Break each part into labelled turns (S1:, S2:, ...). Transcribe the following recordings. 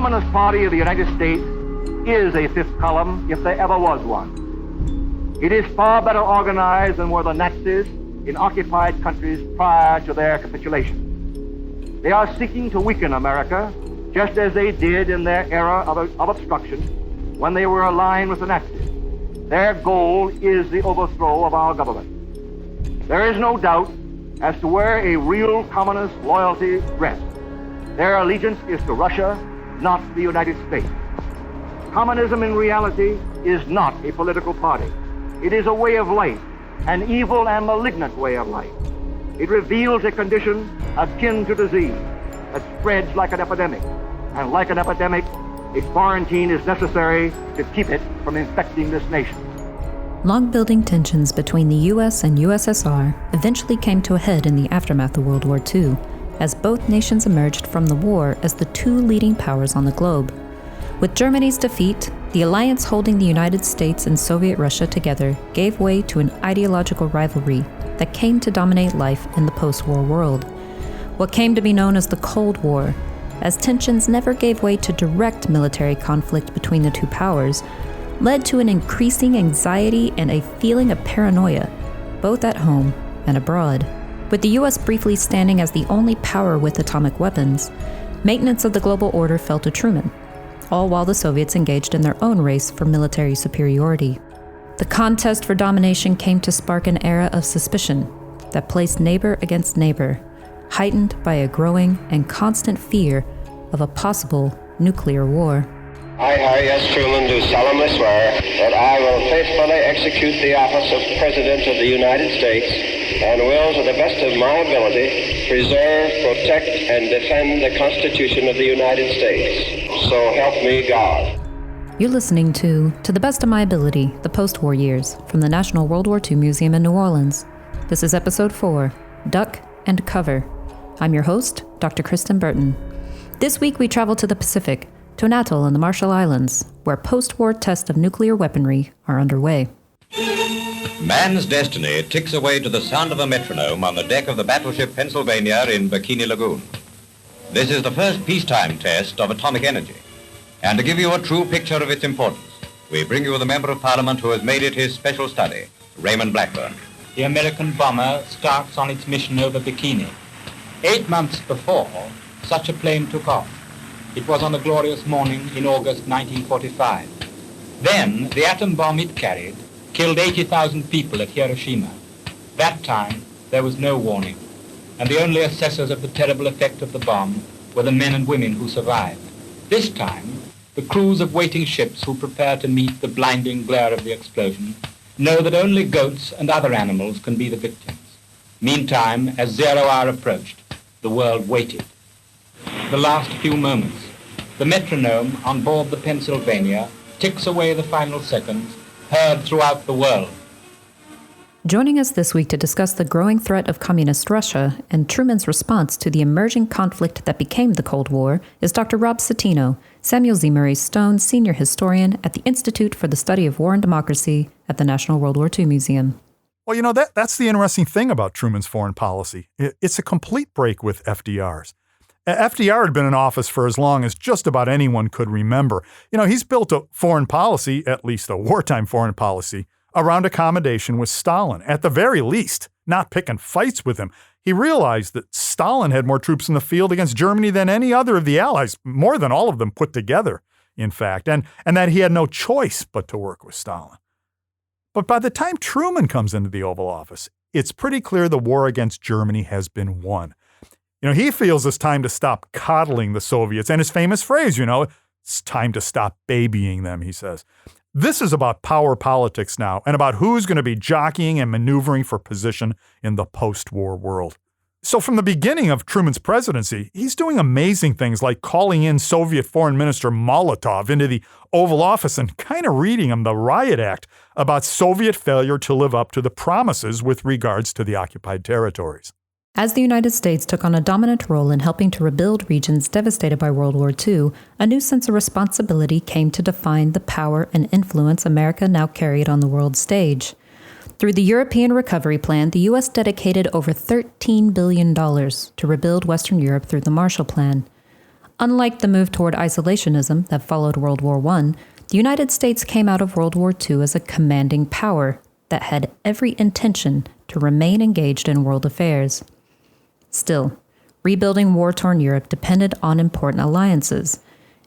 S1: Communist Party of the United States is a fifth column if there ever was one. It is far better organized than were the Nazis in occupied countries prior to their capitulation. They are seeking to weaken America, just as they did in their era of obstruction when they were aligned with the Nazis. Their goal is the overthrow of our government. There is no doubt as to where a real communist loyalty rests. Their allegiance is to Russia, not the United States. Communism in reality is not a political party. It is a way of life, an evil and malignant way of life. It reveals a condition akin to disease that spreads like an epidemic. And like an epidemic, a quarantine is necessary to keep it from infecting this nation.
S2: Long-building tensions between the U.S. and USSR eventually came to a head in the aftermath of World War II, as both nations emerged from the war as the two leading powers on the globe. With Germany's defeat, the alliance holding the United States and Soviet Russia together gave way to an ideological rivalry that came to dominate life in the post-war world. What came to be known as the Cold War, as tensions never gave way to direct military conflict between the two powers, led to an increasing anxiety and a feeling of paranoia, both at home and abroad. With the U.S. briefly standing as the only power with atomic weapons, maintenance of the global order fell to Truman, all while the Soviets engaged in their own race for military superiority. The contest for domination came to spark an era of suspicion that placed neighbor against neighbor, heightened by a growing and constant fear of a possible nuclear war.
S3: I, Harry S. Truman, do solemnly swear that I will faithfully execute the office of President of the United States and will, to the best of my ability, preserve, protect, and defend the Constitution of the United States. So help me God.
S2: You're listening to the Best of My Ability, the Post-War Years, from the National World War II Museum in New Orleans. This is Episode 4, Duck and Cover. I'm your host, Dr. Kristen Burton. This week we travel to the Pacific, to an atoll in the Marshall Islands, where post-war tests of nuclear weaponry are underway.
S4: Man's destiny ticks away to the sound of a metronome on the deck of the battleship Pennsylvania in Bikini Lagoon. This is the first peacetime test of atomic energy. And to give you a true picture of its importance, we bring you the Member of Parliament who has made it his special study, Raymond Blackburn.
S5: The American bomber starts on its mission over Bikini. 8 months before, such a plane took off. It was on a glorious morning in August 1945. Then, the atom bomb it carried killed 80,000 people at Hiroshima. That time, there was no warning, and the only assessors of the terrible effect of the bomb were the men and women who survived. This time, the crews of waiting ships who prepare to meet the blinding glare of the explosion know that only goats and other animals can be the victims. Meantime, as 0 hour approached, the world waited. The last few moments. The metronome on board the Pennsylvania ticks away the final seconds, heard throughout the world.
S2: Joining us this week to discuss the growing threat of communist Russia and Truman's response to the emerging conflict that became the Cold War is Dr. Rob Citino, Samuel Z. Murray Stone Senior Historian at the Institute for the Study of War and Democracy at the National World War II Museum.
S6: Well, you know, that's the interesting thing about Truman's foreign policy. It's a complete break with FDR's. FDR had been in office for as long as just about anyone could remember. You know, he's built a foreign policy, at least a wartime foreign policy, around accommodation with Stalin. At the very least, not picking fights with him. He realized that Stalin had more troops in the field against Germany than any other of the Allies, more than all of them put together, in fact, and that he had no choice but to work with Stalin. But by the time Truman comes into the Oval Office, it's pretty clear the war against Germany has been won. You know, he feels it's time to stop coddling the Soviets. And his famous phrase, you know, it's time to stop babying them, he says. This is about power politics now and about who's going to be jockeying and maneuvering for position in the post-war world. So from the beginning of Truman's presidency, he's doing amazing things like calling in Soviet Foreign Minister Molotov into the Oval Office and kind of reading him the riot act about Soviet failure to live up to the promises with regards to the occupied territories.
S2: As the United States took on a dominant role in helping to rebuild regions devastated by World War II, a new sense of responsibility came to define the power and influence America now carried on the world stage. Through the European Recovery Plan, the U.S. dedicated over $13 billion to rebuild Western Europe through the Marshall Plan. Unlike the move toward isolationism that followed World War I, the United States came out of World War II as a commanding power that had every intention to remain engaged in world affairs. Still, rebuilding war-torn Europe depended on important alliances,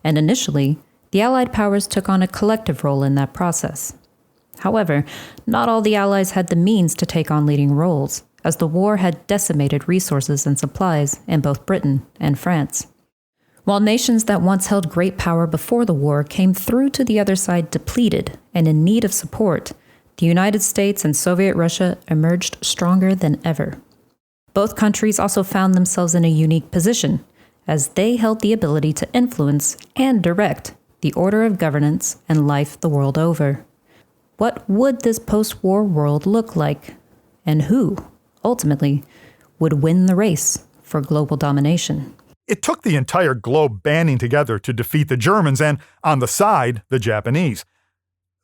S2: and initially, the Allied powers took on a collective role in that process. However, not all the Allies had the means to take on leading roles, as the war had decimated resources and supplies in both Britain and France. While nations that once held great power before the war came through to the other side depleted and in need of support, the United States and Soviet Russia emerged stronger than ever. Both countries also found themselves in a unique position, as they held the ability to influence and direct the order of governance and life the world over. What would this post-war world look like? And who, ultimately, would win the race for global domination?
S6: It took the entire globe banding together to defeat the Germans and, on the side, the Japanese.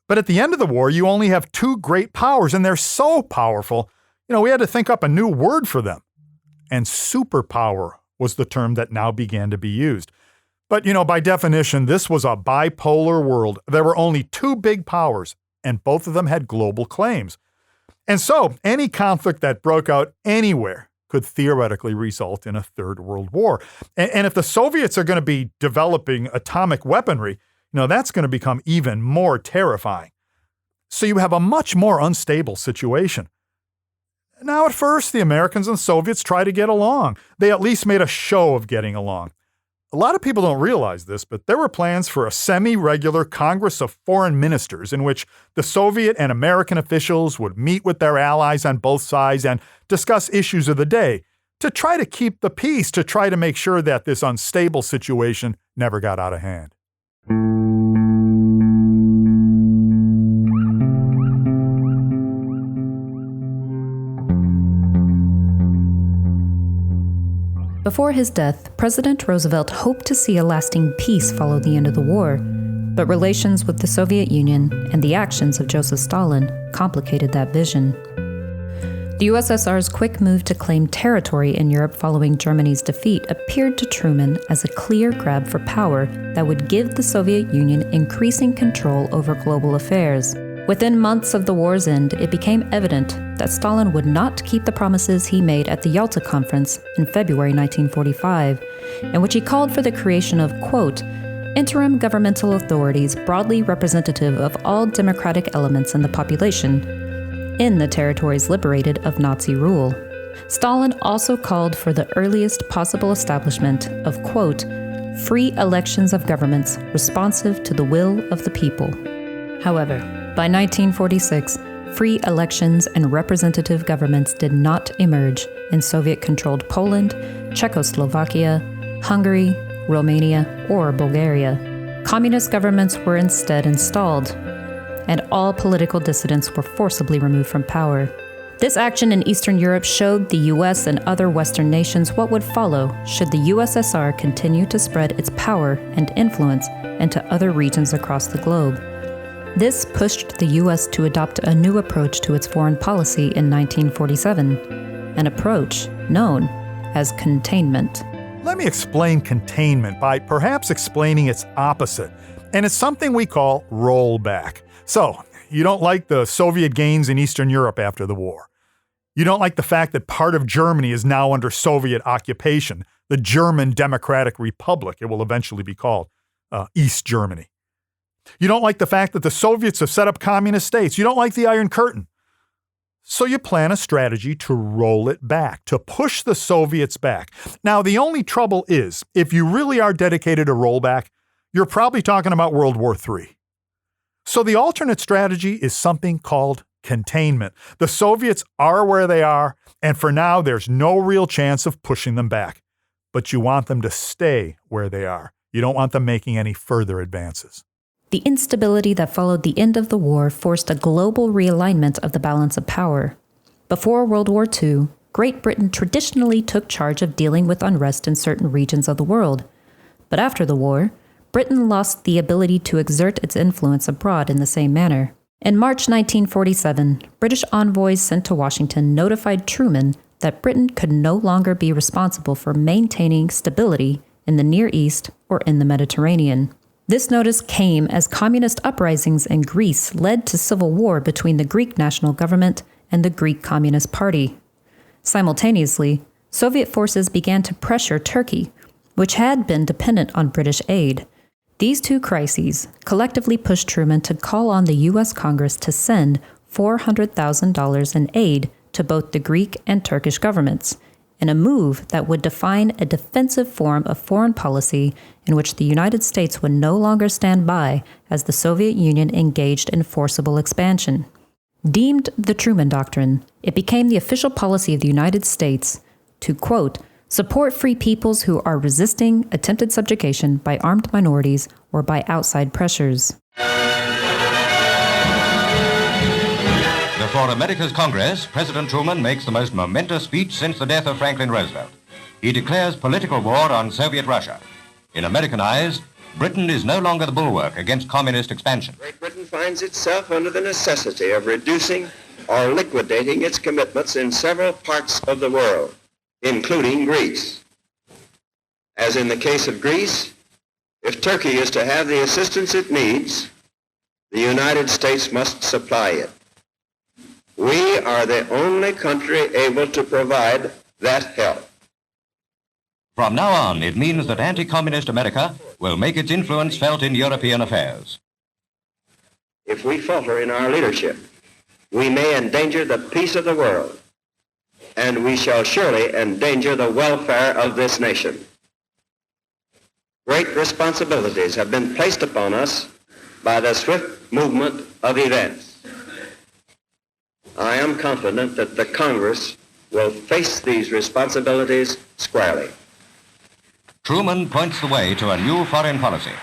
S6: But at the end of the war, you only have two great powers, and they're so powerful, we had to think up a new word for them. And superpower was the term that now began to be used. But, by definition, this was a bipolar world. There were only two big powers, and both of them had global claims. And so, any conflict that broke out anywhere could theoretically result in a third world war. And if the Soviets are going to be developing atomic weaponry, that's going to become even more terrifying. So you have a much more unstable situation. Now, at first, the Americans and the Soviets tried to get along. They at least made a show of getting along. A lot of people don't realize this, but there were plans for a semi-regular Congress of Foreign Ministers in which the Soviet and American officials would meet with their allies on both sides and discuss issues of the day to try to keep the peace, to try to make sure that this unstable situation never got out of hand.
S2: Before his death, President Roosevelt hoped to see a lasting peace follow the end of the war, but relations with the Soviet Union and the actions of Joseph Stalin complicated that vision. The USSR's quick move to claim territory in Europe following Germany's defeat appeared to Truman as a clear grab for power that would give the Soviet Union increasing control over global affairs. Within months of the war's end, it became evident that Stalin would not keep the promises he made at the Yalta Conference in February 1945, in which he called for the creation of, quote, interim governmental authorities broadly representative of all democratic elements in the population, in the territories liberated of Nazi rule. Stalin also called for the earliest possible establishment of, quote, free elections of governments responsive to the will of the people. However, by 1946, free elections and representative governments did not emerge in Soviet-controlled Poland, Czechoslovakia, Hungary, Romania, or Bulgaria. Communist governments were instead installed, and all political dissidents were forcibly removed from power. This action in Eastern Europe showed the U.S. and other Western nations what would follow should the USSR continue to spread its power and influence into other regions across the globe. This pushed the U.S. to adopt a new approach to its foreign policy in 1947, an approach known as containment.
S6: Let me explain containment by perhaps explaining its opposite, and it's something we call rollback. So, you don't like the Soviet gains in Eastern Europe after the war. You don't like the fact that part of Germany is now under Soviet occupation, the German Democratic Republic, it will eventually be called, East Germany. You don't like the fact that the Soviets have set up communist states. You don't like the Iron Curtain. So you plan a strategy to roll it back, to push the Soviets back. Now, the only trouble is, if you really are dedicated to rollback, you're probably talking about World War III. So the alternate strategy is something called containment. The Soviets are where they are, and for now, there's no real chance of pushing them back. But you want them to stay where they are. You don't want them making any further advances.
S2: The instability that followed the end of the war forced a global realignment of the balance of power. Before World War II, Great Britain traditionally took charge of dealing with unrest in certain regions of the world. But after the war, Britain lost the ability to exert its influence abroad in the same manner. In March 1947, British envoys sent to Washington notified Truman that Britain could no longer be responsible for maintaining stability in the Near East, or in the Mediterranean. This notice came as communist uprisings in Greece led to civil war between the Greek national government and the Greek Communist Party. Simultaneously, Soviet forces began to pressure Turkey, which had been dependent on British aid. These two crises collectively pushed Truman to call on the U.S. Congress to send $400,000 in aid to both the Greek and Turkish governments, in a move that would define a defensive form of foreign policy in which the United States would no longer stand by as the Soviet Union engaged in forcible expansion. Deemed the Truman Doctrine, it became the official policy of the United States to, quote, support free peoples who are resisting attempted subjugation by armed minorities or by outside pressures.
S4: Before America's Congress, President Truman makes the most momentous speech since the death of Franklin Roosevelt. He declares political war on Soviet Russia. In American eyes, Britain is no longer the bulwark against communist expansion.
S3: Great Britain finds itself under the necessity of reducing or liquidating its commitments in several parts of the world, including Greece. As in the case of Greece, if Turkey is to have the assistance it needs, the United States must supply it. We are the only country able to provide that help.
S4: From now on, it means that anti-communist America will make its influence felt in European affairs.
S3: If we falter in our leadership, we may endanger the peace of the world, and we shall surely endanger the welfare of this nation. Great responsibilities have been placed upon us by the swift movement of events. I am confident that the Congress will face these responsibilities squarely.
S4: Truman points the way to a new foreign policy.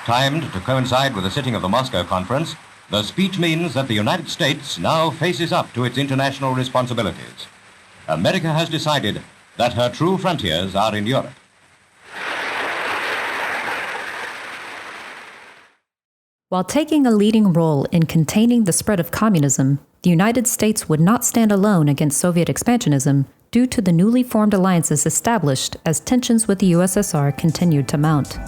S4: Timed to coincide with the sitting of the Moscow Conference, the speech means that the United States now faces up to its international responsibilities. America has decided that her true frontiers are in Europe.
S2: While taking a leading role in containing the spread of communism, the United States would not stand alone against Soviet expansionism due to the newly formed alliances established as tensions with the USSR continued to mount.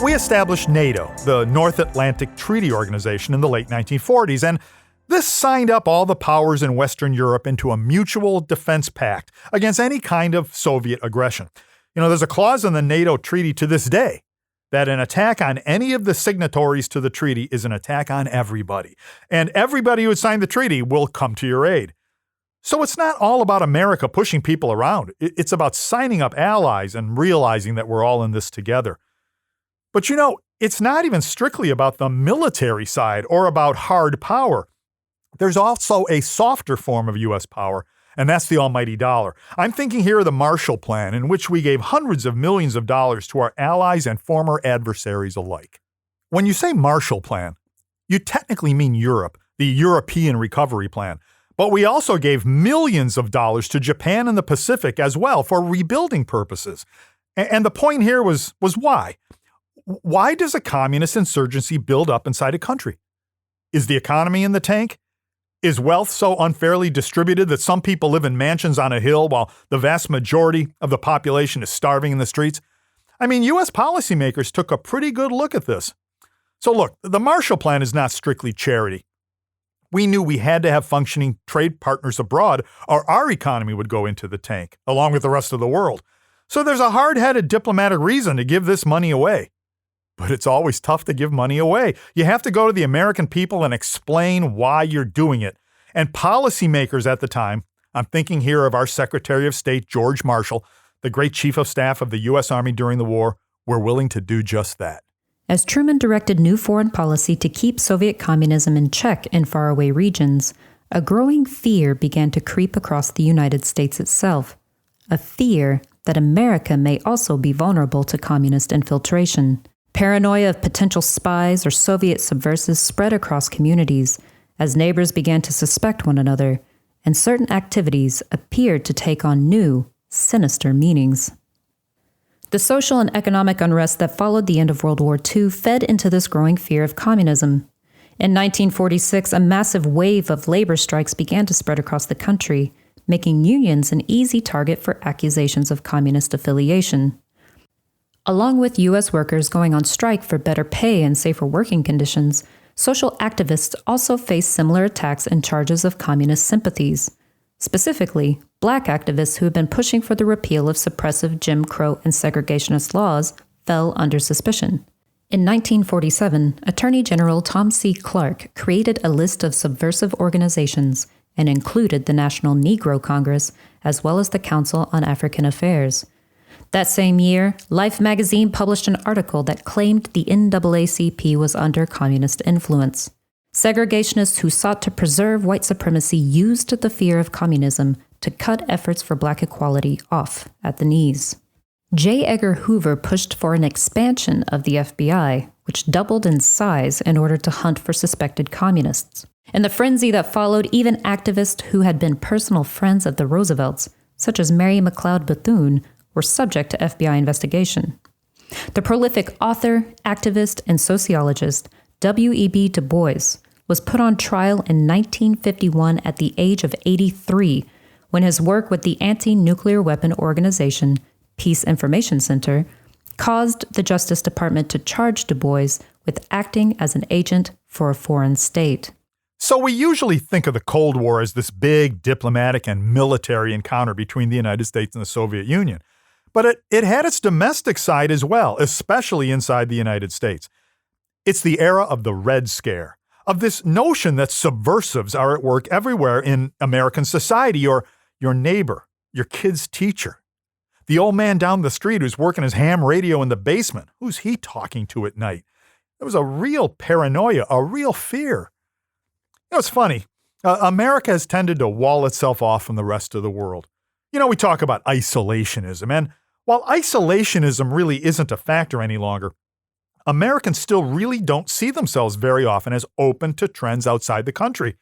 S6: We established NATO, the North Atlantic Treaty Organization, in the late 1940s, and this signed up all the powers in Western Europe into a mutual defense pact against any kind of Soviet aggression. You know, there's a clause in the NATO treaty to this day that an attack on any of the signatories to the treaty is an attack on everybody, and everybody who had signed the treaty will come to your aid. So it's not all about America pushing people around. It's about signing up allies and realizing that we're all in this together. But you know, it's not even strictly about the military side or about hard power. There's also a softer form of U.S. power, and that's the almighty dollar. I'm thinking here of the Marshall Plan, in which we gave hundreds of millions of dollars to our allies and former adversaries alike. When you say Marshall Plan, you technically mean Europe, the European Recovery Plan. But we also gave millions of dollars to Japan and the Pacific as well for rebuilding purposes. And the point here was why? Why does a communist insurgency build up inside a country? Is the economy in the tank? Is wealth so unfairly distributed that some people live in mansions on a hill while the vast majority of the population is starving in the streets? I mean, U.S. policymakers took a pretty good look at this. So look, the Marshall Plan is not strictly charity. We knew we had to have functioning trade partners abroad or our economy would go into the tank, along with the rest of the world. So there's a hard-headed diplomatic reason to give this money away. But it's always tough to give money away. You have to go to the American people and explain why you're doing it. And policymakers at the time, I'm thinking here of our Secretary of State, George Marshall, the great chief of staff of the U.S. Army during the war, were willing to do just that.
S2: As Truman directed new foreign policy to keep Soviet communism in check in faraway regions, a growing fear began to creep across the United States itself. A fear that America may also be vulnerable to communist infiltration. Paranoia of potential spies or Soviet subversives spread across communities as neighbors began to suspect one another, and certain activities appeared to take on new, sinister meanings. The social and economic unrest that followed the end of World War II fed into this growing fear of communism. In 1946, a massive wave of labor strikes began to spread across the country, making unions an easy target for accusations of communist affiliation. Along with U.S. workers going on strike for better pay and safer working conditions, social activists also faced similar attacks and charges of communist sympathies. Specifically, black activists who had been pushing for the repeal of suppressive Jim Crow and segregationist laws fell under suspicion. In 1947, Attorney General Tom C. Clark created a list of subversive organizations and included the National Negro Congress as well as the Council on African Affairs. That same year, Life magazine published an article that claimed the NAACP was under communist influence. Segregationists who sought to preserve white supremacy used the fear of communism to cut efforts for black equality off at the knees. J. Edgar Hoover pushed for an expansion of the FBI, which doubled in size in order to hunt for suspected communists. In the frenzy that followed, even activists who had been personal friends of the Roosevelts, such as Mary McLeod Bethune, were subject to FBI investigation. The prolific author, activist, and sociologist W.E.B. Du Bois was put on trial in 1951 at the age of 83 when his work with the Anti-Nuclear Weapon Organization, Peace Information Center, caused the Justice Department to charge Du Bois with acting as an agent for a foreign state.
S6: So we usually think of the Cold War as this big diplomatic and military encounter between the United States and the Soviet Union. But it had its domestic side as well, especially inside the United States. It's the era of the Red Scare, of this notion that subversives are at work everywhere in American society, your neighbor, your kid's teacher. The old man down the street who's working his ham radio in the basement, who's he talking to at night? There was a real paranoia, a real fear. You know, it's funny. America has tended to wall itself off from the rest of the world. You know, we talk about isolationism, and while isolationism really isn't a factor any longer, Americans still really don't see themselves very often as open to trends outside the country.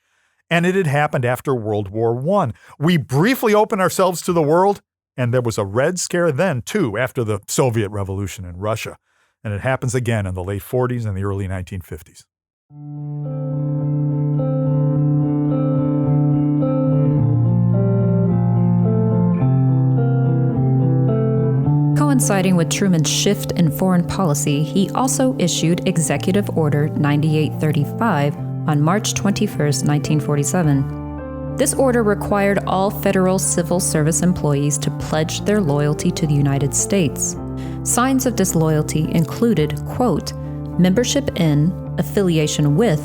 S6: And it had happened after World War I. We briefly opened ourselves to the world, and there was a Red Scare then, too, after the Soviet Revolution in Russia. And it happens again in the late 40s and the early 1950s.
S2: Coinciding with Truman's shift in foreign policy, he also issued Executive Order 9835 on March 21, 1947. This order required all federal civil service employees to pledge their loyalty to the United States. Signs of disloyalty included, quote, membership in, affiliation with,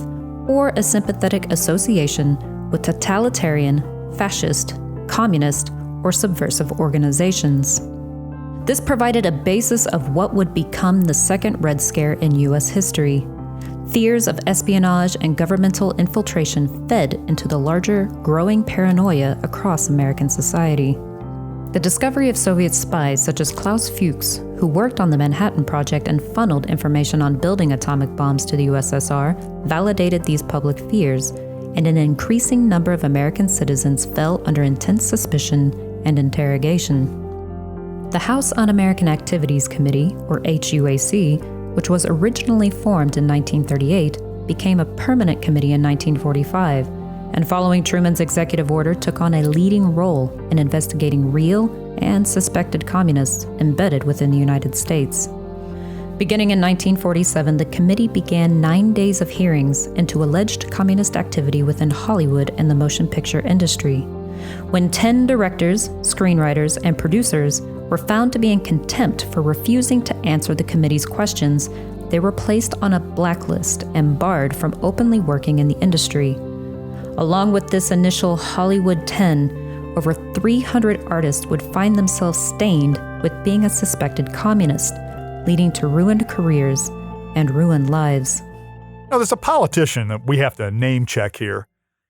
S2: or a sympathetic association with totalitarian, fascist, communist, or subversive organizations. This provided a basis of what would become the second Red Scare in U.S. history. Fears of espionage and governmental infiltration fed into the larger, growing paranoia across American society. The discovery of Soviet spies such as Klaus Fuchs, who worked on the Manhattan Project and funneled information on building atomic bombs to the USSR, validated these public fears, and an increasing number of American citizens fell under intense suspicion and interrogation. The House Un-American Activities Committee, or HUAC, which was originally formed in 1938, became a permanent committee in 1945, and following Truman's executive order took on a leading role in investigating real and suspected communists embedded within the United States. Beginning in 1947, the committee began 9 days of hearings into alleged communist activity within Hollywood and the motion picture industry. When 10 directors, screenwriters, and producers were found to be in contempt for refusing to answer the committee's questions, they were placed on a blacklist and barred from openly working in the industry. Along with this initial Hollywood 10, over 300 artists would find themselves stained with being a suspected communist, leading to ruined careers and ruined lives.
S6: Now, there's a politician that we have to name check here.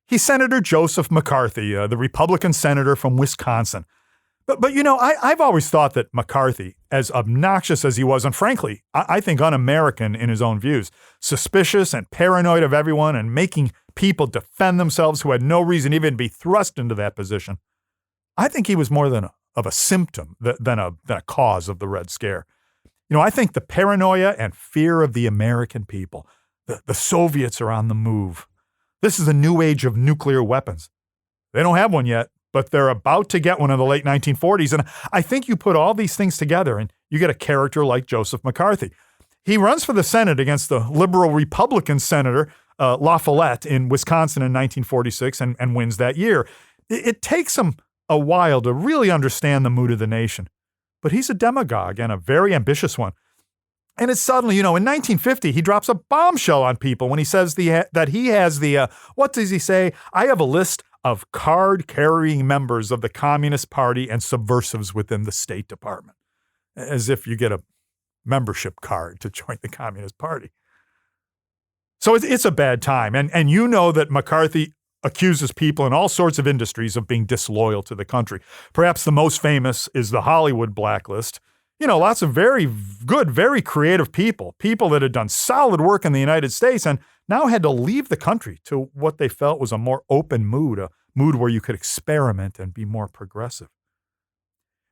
S6: He's Senator Joseph McCarthy, the Republican senator from Wisconsin. But you know, I've always thought that McCarthy, as obnoxious as he was, and frankly, I think un-American in his own views, suspicious and paranoid of everyone and making people defend themselves who had no reason even to be thrust into that position. I think he was more of a symptom than a cause of the Red Scare. You know, I think the paranoia and fear of the American people, The Soviets are on the move. This is a new age of nuclear weapons. They don't have one yet, but they're about to get one in the late 1940s. And I think you put all these things together and you get a character like Joseph McCarthy. He runs for the Senate against the liberal Republican Senator La Follette in Wisconsin in 1946 and wins that year. It takes him a while to really understand the mood of the nation. But he's a demagogue and a very ambitious one. And it's suddenly, in 1950, he drops a bombshell on people when he says that he has what does he say? I have a list of card-carrying members of the Communist Party and subversives within the State Department. As if you get a membership card to join the Communist Party. So it's a bad time. And you know that McCarthy accuses people in all sorts of industries of being disloyal to the country. Perhaps the most famous is the Hollywood blacklist. Lots of very good, very creative people that had done solid work in the United States and now had to leave the country to what they felt was a more open mood, a mood where you could experiment and be more progressive.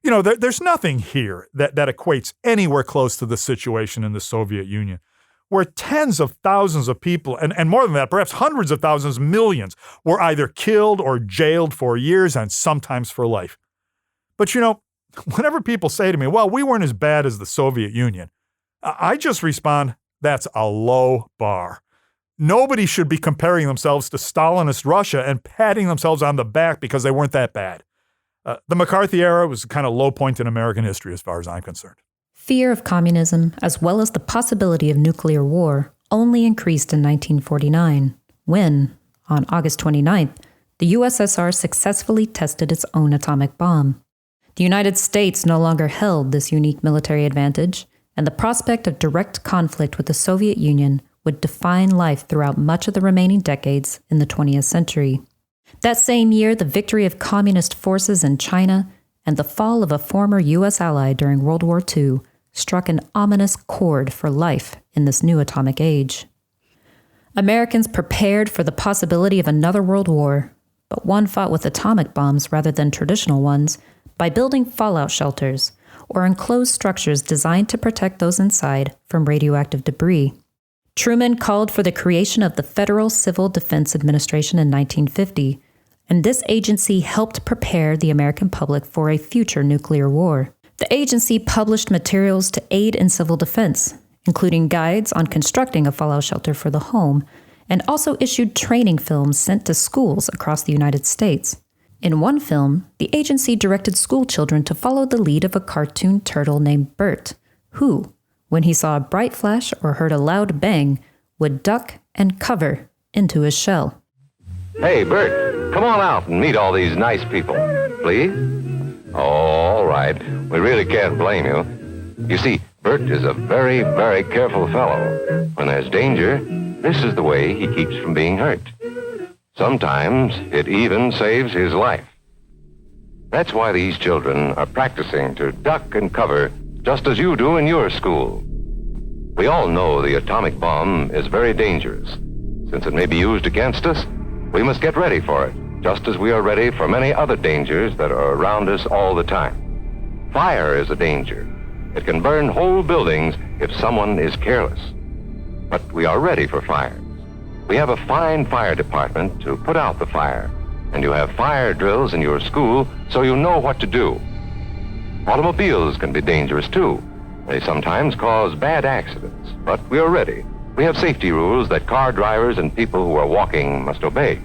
S6: There's nothing here that equates anywhere close to the situation in the Soviet Union, where tens of thousands of people, and more than that, perhaps hundreds of thousands, millions, were either killed or jailed for years and sometimes for life. But whenever people say to me, well, we weren't as bad as the Soviet Union, I just respond, that's a low bar. Nobody should be comparing themselves to Stalinist Russia and patting themselves on the back because they weren't that bad. The McCarthy era was a kind of low point in American history as far as I'm concerned.
S2: Fear of communism, as well as the possibility of nuclear war, only increased in 1949, when, on August 29th, the USSR successfully tested its own atomic bomb. The United States no longer held this unique military advantage, and the prospect of direct conflict with the Soviet Union would define life throughout much of the remaining decades in the 20th century. That same year, the victory of communist forces in China and the fall of a former U.S. ally during World War II struck an ominous chord for life in this new atomic age. Americans prepared for the possibility of another world war, but one fought with atomic bombs rather than traditional ones, by building fallout shelters or enclosed structures designed to protect those inside from radioactive debris. Truman called for the creation of the Federal Civil Defense Administration in 1950, and this agency helped prepare the American public for a future nuclear war. The agency published materials to aid in civil defense, including guides on constructing a fallout shelter for the home, and also issued training films sent to schools across the United States. In one film, the agency directed school children to follow the lead of a cartoon turtle named Bert, who, when he saw a bright flash or heard a loud bang, would duck and cover into his shell.
S7: Hey, Bert, come on out and meet all these nice people, please. Oh, all right. We really can't blame you. You see, Bert is a very, very careful fellow. When there's danger, this is the way he keeps from being hurt. Sometimes it even saves his life. That's why these children are practicing to duck and cover just as you do in your school. We all know the atomic bomb is very dangerous. Since it may be used against us, we must get ready for it, just as we are ready for many other dangers that are around us all the time. Fire is a danger. It can burn whole buildings if someone is careless. But we are ready for fires. We have a fine fire department to put out the fire, and you have fire drills in your school so you know what to do. Automobiles can be dangerous too. They sometimes cause bad accidents, but we are ready. We have safety rules that car drivers and people who are walking must obey.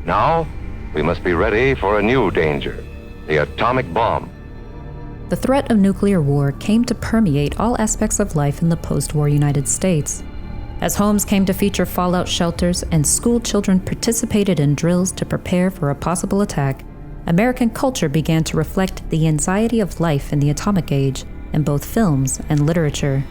S7: Now, we must be ready for a new danger, the atomic bomb.
S2: The threat of nuclear war came to permeate all aspects of life in the post-war United States. As homes came to feature fallout shelters and school children participated in drills to prepare for a possible attack, American culture began to reflect the anxiety of life in the atomic age in both films and literature.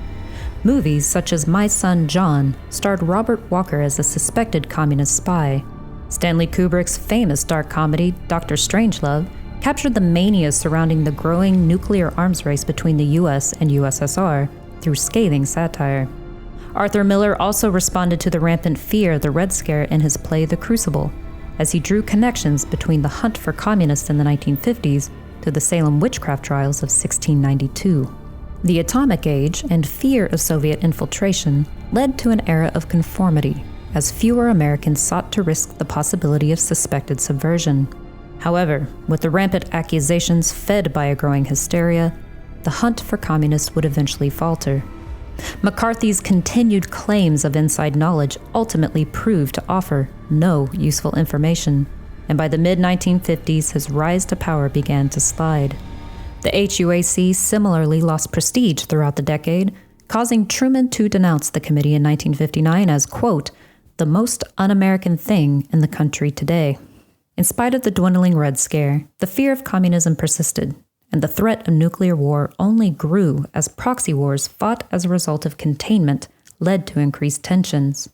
S2: Movies such as My Son John starred Robert Walker as a suspected communist spy. Stanley Kubrick's famous dark comedy, Dr. Strangelove, captured the mania surrounding the growing nuclear arms race between the US and USSR through scathing satire. Arthur Miller also responded to the rampant fear of the Red Scare in his play The Crucible, as he drew connections between the hunt for communists in the 1950s to the Salem witchcraft trials of 1692. The atomic age and fear of Soviet infiltration led to an era of conformity, as fewer Americans sought to risk the possibility of suspected subversion. However, with the rampant accusations fed by a growing hysteria, the hunt for communists would eventually falter. McCarthy's continued claims of inside knowledge ultimately proved to offer no useful information, and by the mid-1950s, his rise to power began to slide. The HUAC similarly lost prestige throughout the decade, causing Truman to denounce the committee in 1959 as, quote, the most un-American thing in the country today. In spite of the dwindling Red Scare, the fear of communism persisted, and the threat of nuclear war only grew as proxy wars fought as a result of containment led to increased tensions.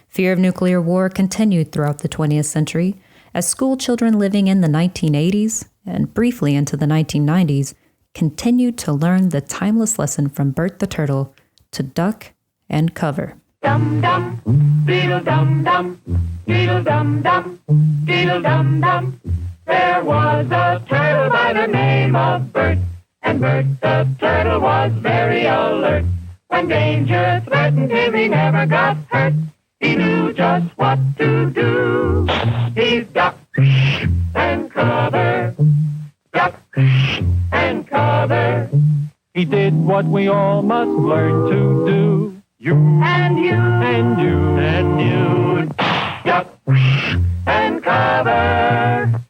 S2: Fear of nuclear war continued throughout the 20th century, as school children living in the 1980s and briefly into the 1990s continued to learn the timeless lesson from Bert the Turtle to duck and cover.
S8: Dum-dum, beetle-dum-dum, beetle-dum-dum, beetle-dum-dum. There was a turtle by the name of Bert, and Bert the Turtle was very alert. When danger threatened him, he never got hurt. He knew just what to do. He ducked and cover, ducked and cover.
S9: He did what we all must learn to do. You
S8: and you
S9: and you
S8: and you duck and cover.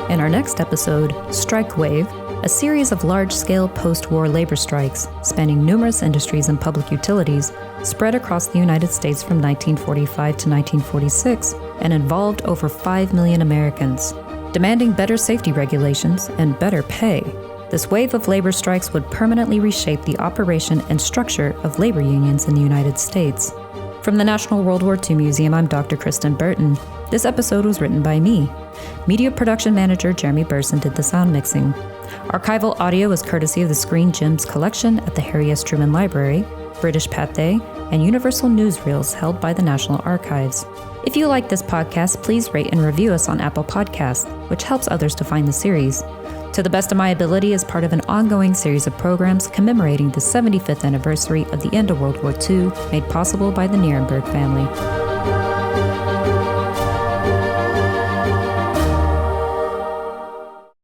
S2: In our next episode, Strike Wave, a series of large-scale post-war labor strikes spanning numerous industries and public utilities spread across the United States from 1945 to 1946 and involved over 5 million Americans. Demanding better safety regulations and better pay, this wave of labor strikes would permanently reshape the operation and structure of labor unions in the United States. From the National World War II Museum, I'm Dr. Kristen Burton. This episode was written by me. Media production manager Jeremy Burson did the sound mixing. Archival audio is courtesy of the Screen Gems collection at the Harry S. Truman Library, British Pathé, and Universal Newsreels held by the National Archives. If you like this podcast, please rate and review us on Apple Podcasts, which helps others to find the series. To the Best of My Ability is part of an ongoing series of programs commemorating the 75th anniversary of the end of World War II, made possible by the Nierenberg family.